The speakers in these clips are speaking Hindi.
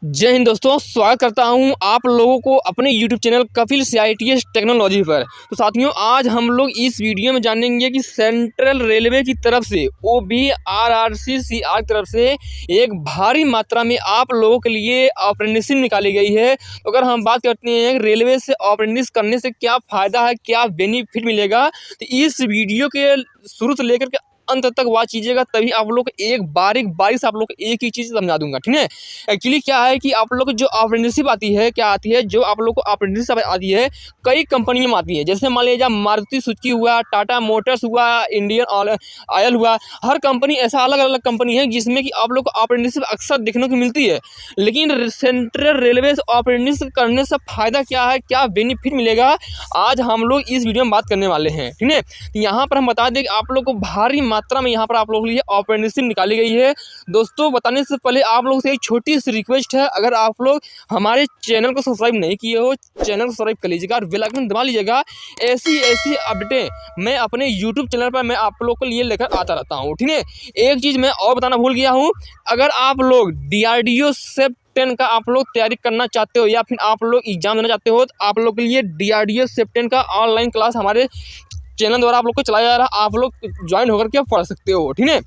जय हिंद दोस्तों, स्वागत करता हूं आप लोगों को अपने YouTube channel Kapil CITS technology पर। तो साथियों, आज हम लोग इस वीडियो में जानेंगे कि सेंट्रल रेलवे की तरफ से OBRRCCR की तरफ से एक भारी मात्रा में आप लोगों के लिए अप्रेंटिसशिप निकाली गई है। तो अगर हम बात करते हैं रेलवे से अप्रेंटिस करने से क्या फ़ायदा है, क्या बेनिफिट मिलेगा, तो इस वीडियो के शुरू से लेकर के अंत तक वॉच कीजिएगा, तभी आप लोग एक बारीक से आप लोग एक ही चीज़ समझा दूंगा। ठीक है। एक्चुअली क्या है कि आप लोग जो अप्रेंटिसशिप आती है, क्या आती है, जो आप लोग को अप्रेंटिसशिप आती है कई कंपनियों में आती है। जैसे मान लीजिए मारुति सुजुकी हुआ, टाटा मोटर्स हुआ, इंडियन ऑयल हुआ, हर कंपनी ऐसा अलग अलग कंपनी है जिसमें कि आप लोग को अप्रेंटिसशिप अक्सर देखने को मिलती है। लेकिन सेंट्रल रेलवे से अप्रेंटिसशिप करने से फ़ायदा क्या है, क्या बेनिफिट मिलेगा, आज हम लोग इस वीडियो में बात करने वाले हैं। ठीक है। तो यहाँ पर हम बता दें कि आप लोग को भारी मात्रा में यहाँ पर आप लोगों के लिए अप्रेंटिसशिप निकाली गई है। दोस्तों, बताने से पहले आप लोगों से एक छोटी सी रिक्वेस्ट है, अगर आप लोग हमारे चैनल को सब्सक्राइब नहीं किए हो, चैनल को सब्सक्राइब कर लीजिएगा और बेल आइकन दबा लीजिएगा। ऐसी अपडेटें मैं अपने यूट्यूब चैनल पर मैं आप लोग के लिए लेकर आता रहता हूँ। ठीक है। एक चीज़ मैं और बताना भूल गया हूँ, अगर आप लोग DRDO SEP 10 का आप लोग तैयारी करना चाहते हो या फिर आप लोग एग्जाम देना चाहते हो, तो आप लोग के लिए DRDO SEP 10 का ऑनलाइन क्लास हमारे चैनल द्वारा आप लोग को चलाया जा रहा है। आप लोग ज्वाइन होकर के पढ़ सकते हो। ठीक है।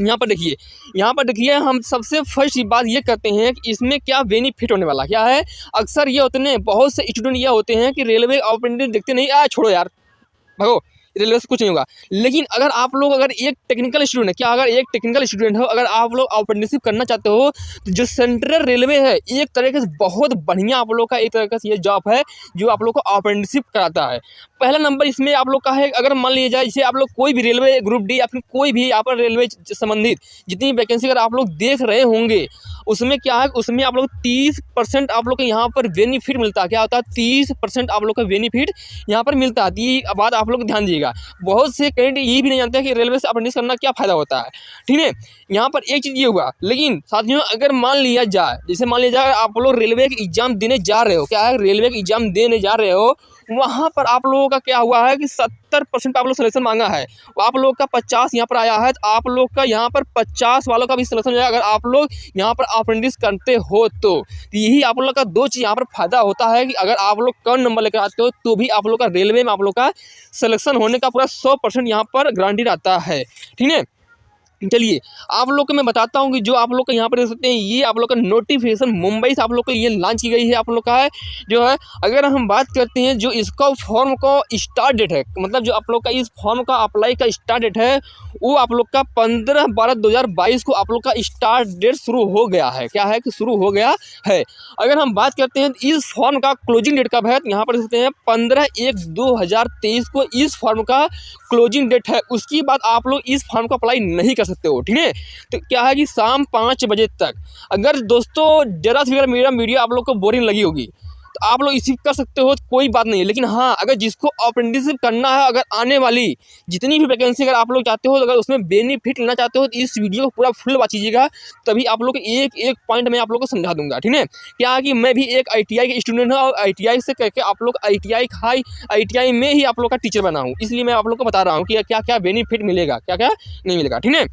यहाँ पर देखिए हम सबसे फर्स्ट बात ये करते हैं कि इसमें क्या बेनिफिट होने वाला क्या है। अक्सर ये होते हैं, बहुत से स्टूडेंट ये होते हैं कि रेलवे अप्रेंटिस देखते नहीं, छोड़ो यार, भगो, रेलवे से कुछ नहीं होगा। लेकिन अगर आप लोग एक टेक्निकल स्टूडेंट है, क्या अगर एक टेक्निकल स्टूडेंट हो, अगर आप लोग अप्रेंटिसशिप करना चाहते हो, तो जो सेंट्रल रेलवे है एक तरीके से बहुत बढ़िया आप लोग का एक तरीके से ये जॉब है जो आप लोग को अप्रेंटिसशिप कराता है। पहला नंबर इसमें आप लोग का है, अगर मान लिया जाए जैसे आप लोग कोई भी रेलवे ग्रुप डी या फिर कोई भी यहाँ पर रेलवे संबंधित जितनी वैकेंसी अगर आप लोग देख रहे होंगे, उसमें क्या है, उसमें आप लोग 30% आप लोग को यहाँ पर बेनिफिट मिलता है। क्या होता है, 30% आप लोग का बेनिफिट यहाँ पर मिलता है। ये बात आप लोग ध्यान दीजिएगा। बहुत से कैंडिडेट ये भी नहीं जानते कि रेलवे से अप्रेंटिस करना क्या फ़ायदा होता है। ठीक है। यहाँ पर एक चीज़ ये हुआ, लेकिन साथियों अगर मान लिया जाए, जैसे मान लिया जाए आप लोग रेलवे के एग्ज़ाम देने जा रहे हो, क्या है, रेलवे के एग्ज़ाम देने जा रहे हो, वहाँ पर आप लोगों का क्या हुआ है कि 70% आप लोग सिलेक्शन मांगा है, आप लोग का 50 यहाँ पर आया है, तो आप लोग का यहाँ पर 50 वालों का भी सिलेक्शन जाएगा अगर आप लोग यहाँ पर अप्रेंटिस करते हो। तो यही आप लोग का दो चीज़ यहाँ पर फायदा होता है कि अगर आप लोग कम नंबर लेकर आते हो तो भी आप लोग का रेलवे में आप लोग का सिलेक्शन होने का पूरा 100% यहाँ पर गारंटी रहता है। ठीक है। चलिए आप लोग को मैं बताता हूँ कि जो आप लोग को यहाँ पर देख सकते हैं, ये आप लोग का नोटिफिकेशन मुंबई से आप लोग को ये लॉन्च की गई है। आप लोग का है जो है, अगर हम बात करते हैं जो इसका फॉर्म का स्टार्ट डेट है, मतलब जो आप लोग का इस फॉर्म का अप्लाई का स्टार्ट डेट है, वो आप लोग का 15/12/2022 को आप लोग का स्टार्ट डेट शुरू हो गया है। क्या है कि शुरू हो गया है। अगर हम बात करते हैं इस फॉर्म का क्लोजिंग डेट कब है, यहाँ पर देख सकते हैं 15/1/2023 को इस फॉर्म का क्लोजिंग डेट है। उसके बाद आप लोग इस फॉर्म को अप्लाई नहीं कर सकते हो। ठीक है। तो क्या है कि शाम 5 बजे तक, अगर दोस्तों जरा से मेरा वीडियो आप लोग को बोरिंग लगी होगी तो आप लोग इसी कर सकते हो, कोई बात नहीं है। लेकिन हाँ, अगर जिसको अप्रेंटिसशिप करना है, अगर आने वाली जितनी भी वैकेंसी अगर आप लोग चाहते हो, अगर उसमें बेनिफिट लेना चाहते हो, तो इस वीडियो को पूरा फुल वॉच कीजिएगा, तभी आप लोग एक एक पॉइंट में आप लोग को समझा दूंगा। ठीक है। क्या है कि मैं भी एक ITI के स्टूडेंट हूँ और ITI से करके आप लोग ITI में ही आप लोग का टीचर बना हूँ, इसलिए मैं आप लोग को बता रहा हूँ कि क्या क्या बेनिफिट मिलेगा, क्या क्या नहीं मिलेगा। ठीक है।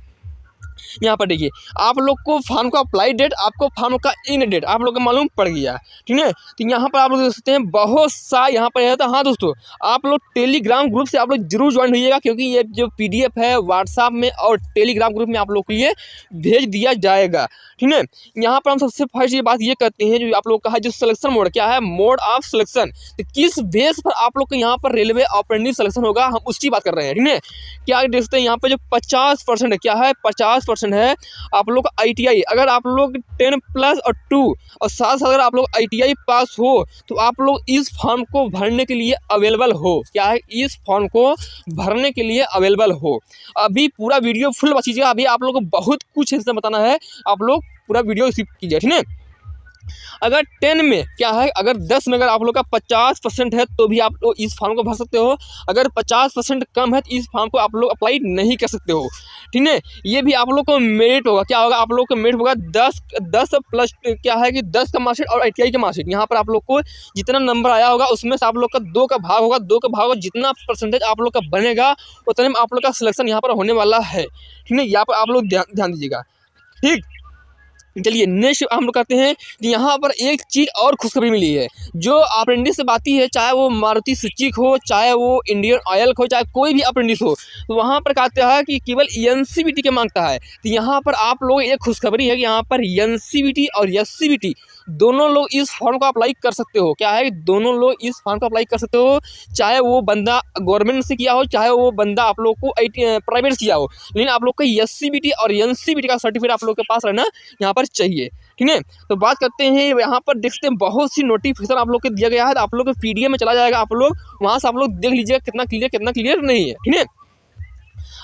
यहाँ पर देखिए आप लोग को फॉर्म का अप्लाई डेट, आपको फॉर्म का इन डेट आप लोग को मालूम पड़ गया। ठीक है। तो यहाँ पर आप लोग देख सकते हैं बहुत सा यहाँ पर रहता है। हाँ दोस्तों, आप लोग टेलीग्राम ग्रुप से आप लोग जरूर ज्वाइन होइएगा, क्योंकि ये जो PDF है व्हाट्सएप में और टेलीग्राम ग्रुप में आप लोग के लिए भेज दिया जाएगा। ठीक है। यहाँ पर हम सबसे फर्स्ट ये बात ये करते हैं, जो आप लोग का है जो सिलेक्शन मोड, क्या है, मोड ऑफ सिलेक्शन, तो किस बेस पर आप लोग को यहाँ पर रेलवे अप्रेंटिस सिलेक्शन होगा, हम उसकी बात कर रहे हैं। ठीक है। क्या देख सकते हैं यहाँ पर जो 50% है, क्या है, 50% है आप लोग का ITI। अगर आप लोग 10+ और 2 और साथ अगर आप लोग ITI पास हो, तो आप लोग इस फॉर्म को भरने के लिए अवेलेबल हो। क्या है, इस फॉर्म को भरने के लिए अवेलेबल हो। अभी पूरा वीडियो फुल वॉच कीजिएगा, अभी आप लोग को बहुत कुछ इसमें बताना है, आप लोग पूरा वीडियो स्किप कीजिए। ठीक है। अगर 10 में क्या है, अगर 10 में अगर आप लोग का 50% है तो भी आप लोग इस फॉर्म को भर सकते हो। अगर 50% कम है तो इस फॉर्म को आप लोग अप्लाई नहीं कर सकते हो। ठीक है। ये भी आप लोग को मेरिट होगा, क्या होगा, आप लोग को मेरिट होगा 10 प्लस क्या है कि 10 का मार्कशीट और ITI का मार्कशीट। यहाँ पर आप लोग को जितना नंबर आया होगा उसमें से आप लोग का 2 का भाग होगा, 2 का भाग होगा, जितना परसेंटेज आप लोग का बनेगा उतने में आप लोग का सिलेक्शन यहाँ पर होने वाला है। ठीक है। यहाँ पर आप लोग ध्यान दीजिएगा। ठीक। चलिए नेक्स्ट हम लोग करते हैं कि यहाँ पर एक चीज़ और खुशखबरी मिली है। जो अप्रेंटिस से बाती है, चाहे वो मारुति सुजुकी हो, चाहे वो इंडियन ऑयल हो, चाहे कोई भी अप्रेंटिस हो, तो वहाँ पर कहता है कि केवल एनसीवीटी के मांगता है। तो यहाँ पर आप लोग एक खुशखबरी है कि यहाँ पर एनसीवीटी और एससीवीटी दोनों लोग इस फॉर्म को अप्लाई कर सकते हो। क्या है, दोनों लोग इस फॉर्म को अप्लाई कर सकते हो, चाहे वो बंदा गवर्नमेंट से किया हो, चाहे वो बंदा आप लोग को प्राइवेट से किया हो, लेकिन आप लोग का एससीवीटी और एनसीवीटी का सर्टिफिकेट आप लोग के पास रहना यहाँ पर चाहिए। ठीक है, तो बात करते हैं यहाँ पर देखते हैं बहुत सी नोटिफिकेशन आप लोग को दिया गया है। तो आप लोग के पीडीएफ में चला जाएगा, आप लोग वहाँ से आप लोग देख लीजिएगा कितना क्लियर नहीं है। ठीक है,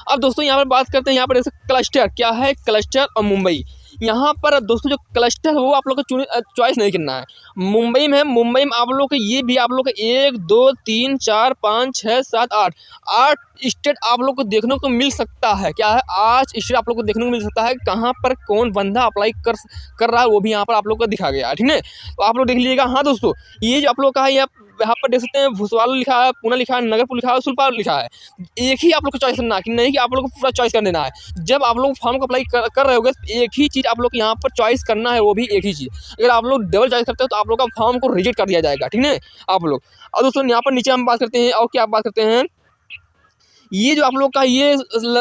अब दोस्तों यहाँ पर बात करते हैं यहाँ पर क्लस्टर क्या है, क्लस्टर और मुंबई। यहाँ पर दोस्तों जो क्लस्टर है वो आप लोग को चॉइस नहीं करना है। मुंबई में आप लोग के ये भी आप लोग के 1 2 3 4 5 6 7 8 स्टेट आप लोग को देखने को मिल सकता है। क्या है, 8 स्टेट आप लोग को देखने को मिल सकता है। कहाँ पर कौन बंदा अप्लाई कर रहा है वो भी यहाँ पर आप लोग को दिखा गया है। ठीक है, तो आप लोग देख लीजिएगा। हाँ दोस्तों, ये जो आप लोग का है यहाँ पर देख सकते हैं, भुसवाल लिखा है, पुणे लिखा है, नगरपुर लिखा है, सुल्पाल लिखा है। एक ही आप लोग को चॉइस करना है कि नहीं कि आप लोग को पूरा चॉइस कर देना है। जब आप लोग फॉर्म को अप्लाई कर रहे होगे एक ही चीज़ आप लोग को यहाँ पर चॉइस करना है, वो भी एक ही चीज़। अगर आप लोग डबल चॉइस करते हो तो आप लोग का फॉर्म को रिजेक्ट कर दिया जाएगा। ठीक है आप लोग। और दोस्तों यहाँ पर नीचे हम बात करते हैं और क्या बात करते हैं, ये जो आप लोग का ये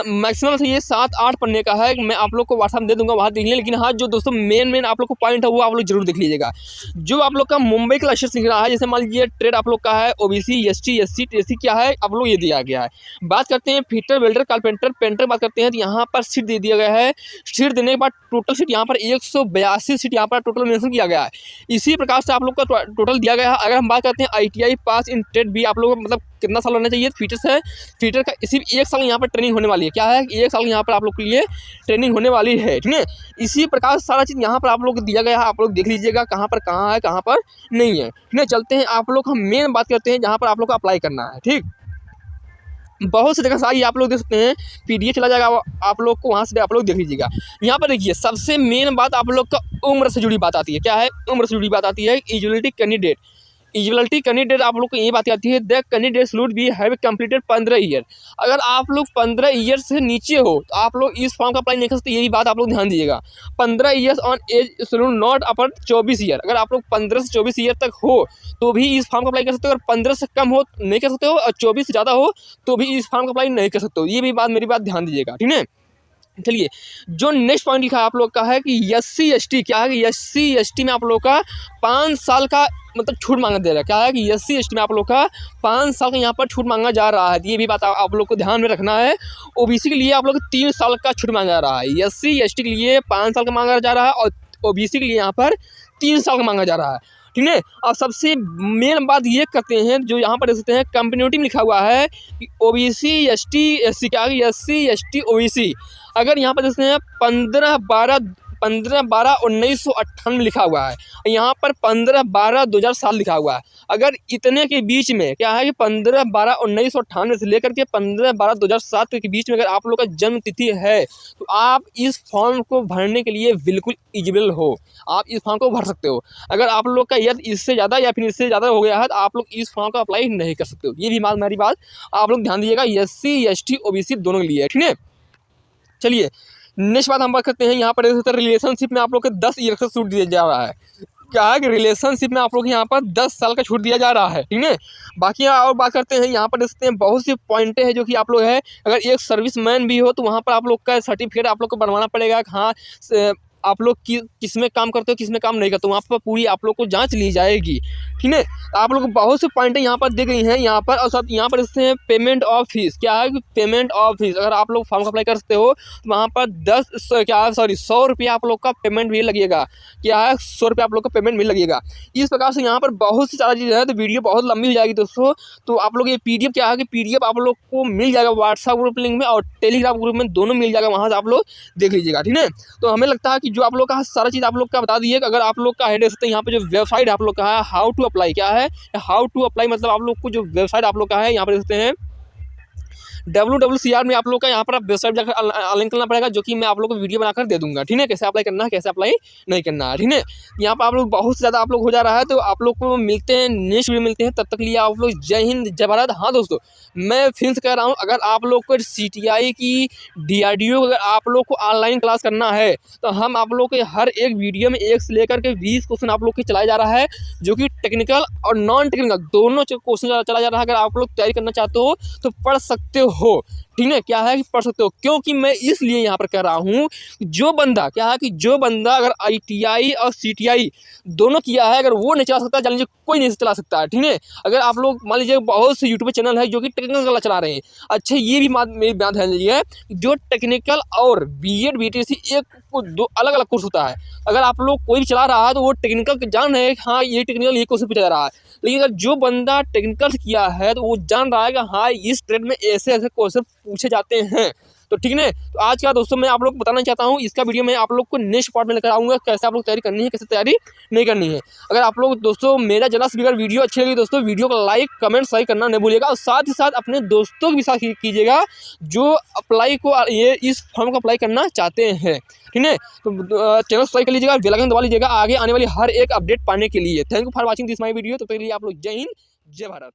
मैक्सिमम से ये 7-8 पन्ने का है। मैं आप लोग को व्हाट्सएप दे दूंगा, वहाँ देख लीजिए। लेकिन हाँ जो दोस्तों मेन आप लोग को पॉइंट है वो आप लोग जरूर देख लीजिएगा। जो आप लोग का मुंबई क्लस्टर लिख रहा है, जैसे मान लीजिए ट्रेड आप लोग का है, ओबीसी एसटी एससी टीएससी क्या है आप लोग ये दिया गया है। बात करते हैं फिटर वेल्डर कारपेंटर पेंटर बात करते हैं, तो यहाँ पर सीट दे दिया गया है। सीट देने के बाद टोटल सीट यहाँ पर 182 सीट यहाँ पर टोटल मेंशन किया गया है। इसी प्रकार से आप लोग का टोटल दिया गया है। अगर हम बात करते हैं ITI पास इन ट्रेड भी आप लोग मतलब कितना साल होना चाहिए, फीटर्स है, फीटर का सिर्फ 1 साल यहाँ पर ट्रेनिंग होने वाली है। क्या है, 1 साल यहाँ पर आप लोग के लिए ट्रेनिंग होने वाली है। ठीक है, इसी प्रकार सारा चीज़ यहाँ पर आप लोग को दिया गया है। आप लोग देख लीजिएगा कहाँ पर कहाँ है, कहाँ पर नहीं है। ठीक है, चलते हैं आप लोग हम मेन बात करते हैं जहाँ पर आप लोग को अप्लाई करना है। ठीक, बहुत सी जगह सारी आप लोग देख सकते हैं, PDF चला जाएगा आप लोग को, वहाँ से आप लोग देख लीजिएगा। यहाँ पर देखिए सबसे मेन बात आप लोग का उम्र से जुड़ी बात आती है। क्या है, उम्र से जुड़ी बात आती है। एलिजिबिलिटी कैंडिडेट आप लोग को ये बात आती है, the candidate should be have completed 15 year. अगर आप लोग 15 ईयर से नीचे हो तो आप लोग इस फॉर्म का अप्लाई नहीं कर सकते। ये भी बात आप लोग ध्यान दीजिएगा। 15 years on age should not upper 24 year. अगर आप लोग 15 से 24 ईयर तक हो तो भी इस फॉर्म का अप्लाई कर सकते हो। अगर 15 से कम हो नहीं कर सकते हो, और 24 से ज़्यादा हो तो भी इस फॉर्म का अप्लाई नहीं कर सकते हो। ये भी बात मेरी बात ध्यान दीजिएगा। ठीक है, चलिए जो नेक्स्ट पॉइंट लिखा है आप लोग का है कि SC ST क्या है कि SC ST में आप लोग का 5 साल का मतलब छूट मांगा दे रहा है। क्या है कि SC ST में आप लोग का 5 साल का यहाँ पर छूट मांगा जा रहा है। ये भी बात आप लोग को ध्यान में रखना है। OBC के लिए आप लोग 3 साल का छूट मांगा जा रहा है। SC ST के लिए 5 साल का मांगा जा रहा है और OBC के लिए यहाँ पर 3 साल का मांगा जा रहा है। ठीक है, और सबसे मेन बात ये करते हैं जो यहाँ पर देख सकते हैं कम्युनिटी में लिखा हुआ है कि OBC ST SC क्या है, SC ST OBC। अगर यहाँ पर देखते हैं 15/12/1998 लिखा हुआ है, यहाँ पर 15/12/2007 लिखा हुआ है। अगर इतने के बीच में क्या है कि 15/12/1998 से लेकर के 15/12/2007 के बीच में अगर आप लोग का जन्म तिथि है तो आप इस फॉर्म को भरने के लिए बिल्कुल एलिजिबल हो। आप इस फॉर्म को भर सकते हो। अगर आप लोग का यदि इससे ज़्यादा या फिर इससे ज़्यादा हो गया है तो आप लोग इस फॉर्म का अप्लाई नहीं कर सकते हो। ये भी मेरी बात आप लोग ध्यान दीजिएगा, SC ST OBC दोनों के लिए। ठीक है, चलिए नेक्स्ट बात हम बात करते हैं। यहाँ पर रिलेशनशिप में आप लोग को 10 ईयर का छूट दिया जा रहा है। क्या है कि रिलेशनशिप में आप लोग यहाँ पर 10 साल का छूट दिया जा रहा है। ठीक है, बाकी और बात करते हैं। यहाँ पर देखते हैं बहुत सी पॉइंटें हैं जो कि आप लोग है, अगर एक सर्विसमैन भी हो तो वहाँ पर आप लोग का सर्टिफिकेट आप लोग को बनवाना पड़ेगा। हाँ आप लोग किस में काम करते हो, किस में काम नहीं करते हो, वहाँ पर पूरी आप लोग को जांच ली जाएगी। ठीक है, आप लोग को बहुत से पॉइंटें यहाँ पर दी गई हैं यहाँ पर। और सब यहाँ पर देखते हैं पेमेंट ऑफ फीस। क्या है कि पेमेंट ऑफ फीस अगर आप लोग फॉर्म अप्लाई कर सकते हो तो वहाँ पर 100 रुपया आप लोग का पेमेंट भी लगेगा। क्या है, 100 रुपया आप लोग का पेमेंट भी लगेगा। इस प्रकार से यहाँ पर बहुत सी सारी चीज़ें हैं। तो वीडियो बहुत लंबी हो जाएगी दोस्तों। तो आप लोग ये PDF क्या है कि PDF आप लोग को मिल जाएगा व्हाट्सएप ग्रुप लिंक में और टेलीग्राम ग्रुप में, दोनों मिल जाएगा। वहाँ से आप लोग देख लीजिएगा। ठीक है, तो हमें लगता है कि जो आप लोग का सारा चीज़ आप लोग का बता दिए। अगर आप लोग का हेड सकते हैं यहाँ पे जो वेबसाइट आप लोग का है हाउ टू अप्लाई। क्या है, हाउ टू अप्लाई मतलब आप लोग को जो वेबसाइट आप लोग का है यहाँ पर देखते हैं WWCR में आप लोग का यहाँ पर वेबसाइट जाकर लिंक करना पड़ेगा, जो कि मैं आप लोग को वीडियो बनाकर दे दूंगा। ठीक है, कैसे अप्लाई करना है, कैसे अप्लाई नहीं करना है। ठीक है, यहाँ पर आप लोग बहुत ज़्यादा आप लोग हो जा रहा है, तो आप लोग को मिलते हैं, नेक्स्ट वीडियो मिलते हैं। तब तक के लिए आप लोग जय हिंद, जय भारत। हाँ दोस्तों, मैं फिर से कह रहा हूँ, अगर आप लोग को CTI की DRDO अगर आप लोग को ऑनलाइन क्लास करना है, तो हम आप लोग के हर एक वीडियो में 1 से लेकर के 20 क्वेश्चन आप लोग के चलाया जा रहा है, जो कि टेक्निकल और नॉन टेक्निकल दोनों क्वेश्चन चला जा रहा है। अगर आप लोग तैयारी करना चाहते हो तो पढ़ सकते हो। ठीक है, क्या है कि पढ़ सकते हो, क्योंकि मैं इसलिए यहाँ पर कह रहा हूँ, जो बंदा क्या है कि जो बंदा अगर ITI और CTI दोनों किया है, अगर वो नहीं चला सकता, जान लीजिए कोई नहीं चला सकता है। ठीक है, अगर आप लोग मान लीजिए बहुत से यूट्यूब चैनल है जो कि टेक्निकल चला रहे हैं, अच्छा ये भी मेरी बात ध्यान दीजिए, जो टेक्निकल और BEd BTC एक दो अलग अलग कोर्स होता है। अगर आप लोग कोई भी चला रहा है तो वो टेक्निकल जान रहे हैं, हाँ ये टेक्निकल ये क्वेश्चन पूछा जा रहा है, लेकिन अगर जो बंदा टेक्निकल किया है तो वो जान रहा है कि हाँ इस ट्रेड में ऐसे ऐसे क्वेश्चन पूछे जाते हैं। तो ठीक है, तो आज का दोस्तों मैं आप लोग को बताना चाहता हूँ, इसका वीडियो मैं आप लोग को नेक्स्ट पार्ट में लेकर आऊँगा, कैसे आप लोग तैयारी करनी है, कैसे तैयारी नहीं करनी है। अगर आप लोग दोस्तों मेरा जरा सी अगर वीडियो अच्छी लगी दोस्तों, वीडियो को लाइक कमेंट सही करना नहीं भूलिएगा, और साथ ही साथ अपने दोस्तों के भी साथ कीजिएगा जो अप्लाई को ये इस फॉर्म को अप्लाई करना चाहते हैं। ठीक है, तो चैनल सब्सक्राइब कर लीजिएगा, बेल आइकन दबा लीजिएगा आगे आने वाली हर एक अपडेट पाने के लिए। Thank you for watching this my video. तो पहले आप लोग जय हिंद, जय भारत।